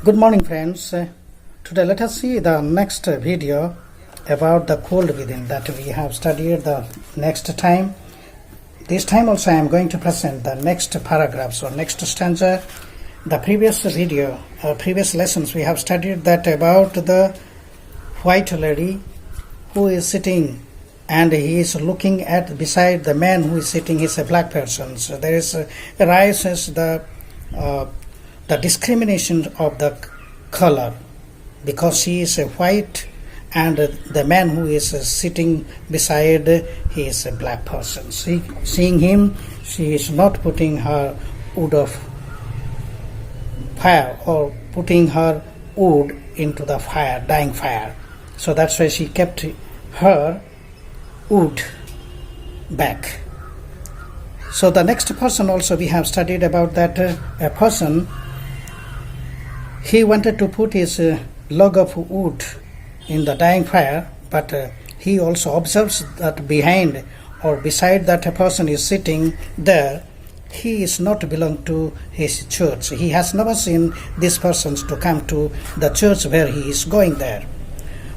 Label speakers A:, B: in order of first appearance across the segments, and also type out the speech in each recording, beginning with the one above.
A: Good morning, friends. Today let us see the next video about the cold within that we have studied the next time. This time also I am going to present the next paragraphs or next stanza. The previous video, previous lessons we have studied that about the white lady who is sitting and he is looking at beside the man who is sitting is a black person. So there is arises the discrimination of the color because she is a white and the man who is sitting beside he is a black person. Seeing him, she is not putting her wood of fire or putting her wood into the fire, dying fire. So that's why she kept her wood back. So the next person also we have studied about that a person, he wanted to put his log of wood in the dying fire, but he also observes that behind or beside that a person is sitting there, he is not belong to his church. He has never seen this person to come to the church where he is going there.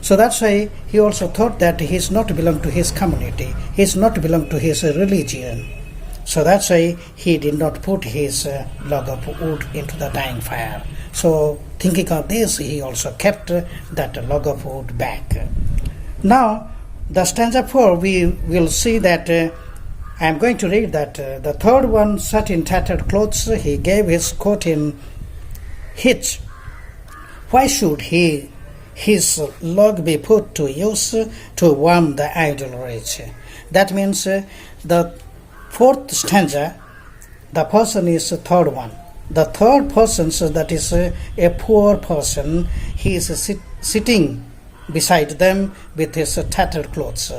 A: So that's why he also thought that he is not belong to his community. He is not belong to his religion. So that's why he did not put his log of wood into the dying fire. So thinking of this, he also kept that log of wood back. Now, the stanza 4, we will see that I am going to read that the third one sat in tattered clothes. He gave his coat in hitch. Why should his log be put to use to warm the idle rich? That means the fourth stanza, the person is the third one. The third person, so that is a poor person, he is sitting beside them with his tattered clothes,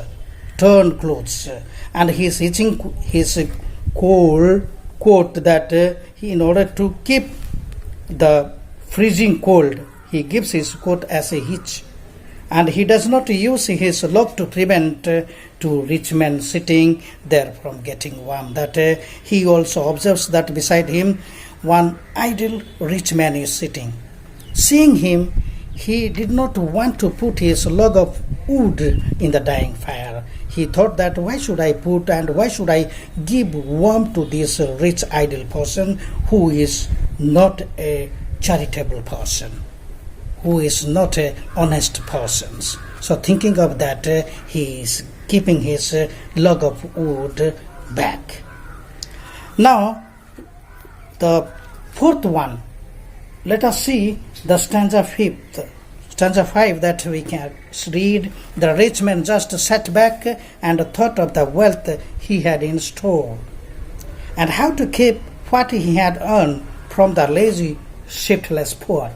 A: torn clothes, and he is hitching his coat that in order to keep the freezing cold, he gives his coat as a hitch. And he does not use his log to prevent two rich men sitting there from getting warm. That he also observes that beside him one idle rich man is sitting. Seeing him, he did not want to put his log of wood in the dying fire. He thought that why should I put and why should I give warmth to this rich idle person who is not a charitable person, who is not an honest person. So thinking of that, he is keeping his log of wood back. Now, the fourth one, let us see the stanza 5 that we can read. The rich man just sat back and thought of the wealth he had in store and how to keep what he had earned from the lazy, shiftless poor.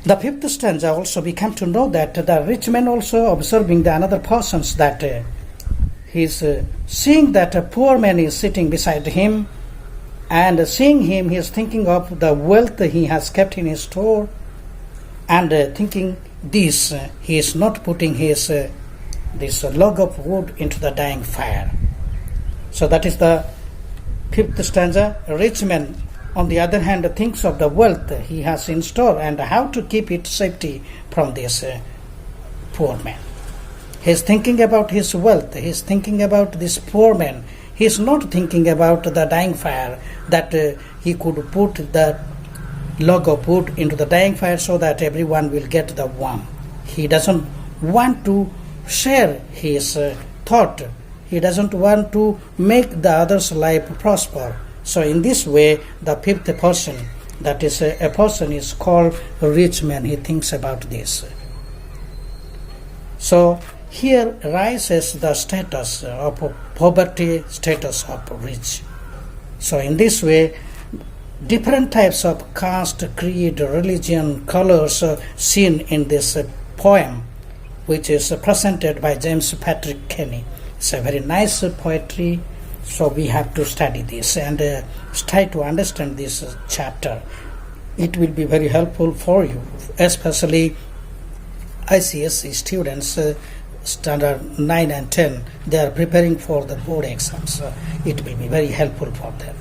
A: The fifth stanza also we come to know that the rich man also observing the another persons that he is seeing that a poor man is sitting beside him, and seeing him he is thinking of the wealth he has kept in his store, and thinking this he is not putting his this log of wood into the dying fire. So that is the fifth stanza. A rich man on the other hand thinks of the wealth he has in store and how to keep it safety from this poor man. He is thinking about his wealth. He is thinking about this poor man. He is not thinking about the dying fire, that he could put the log of wood into the dying fire so that everyone will get the warmth. He doesn't want to share his thought. He doesn't want to make the other's life prosper. So in this way, the fifth person, that is a person is called a rich man. He thinks about this. So here rises the status of poverty, status of rich. So in this way, different types of caste, creed, religion, colors are seen in this poem, which is presented by James Patrick Kinney. It's a very nice poetry. So we have to study this and try to understand this chapter. It will be very helpful for you, especially ICSE students, standard 9 and 10. They are preparing for the board exams. It will be very helpful for them.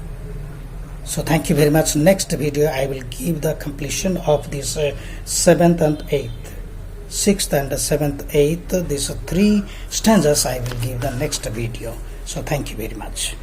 A: So thank you very much. Next video I will give the completion of this 7th and 8th, 6th and 7th, 8th, these 3 stanzas I will give the next video. So thank you very much.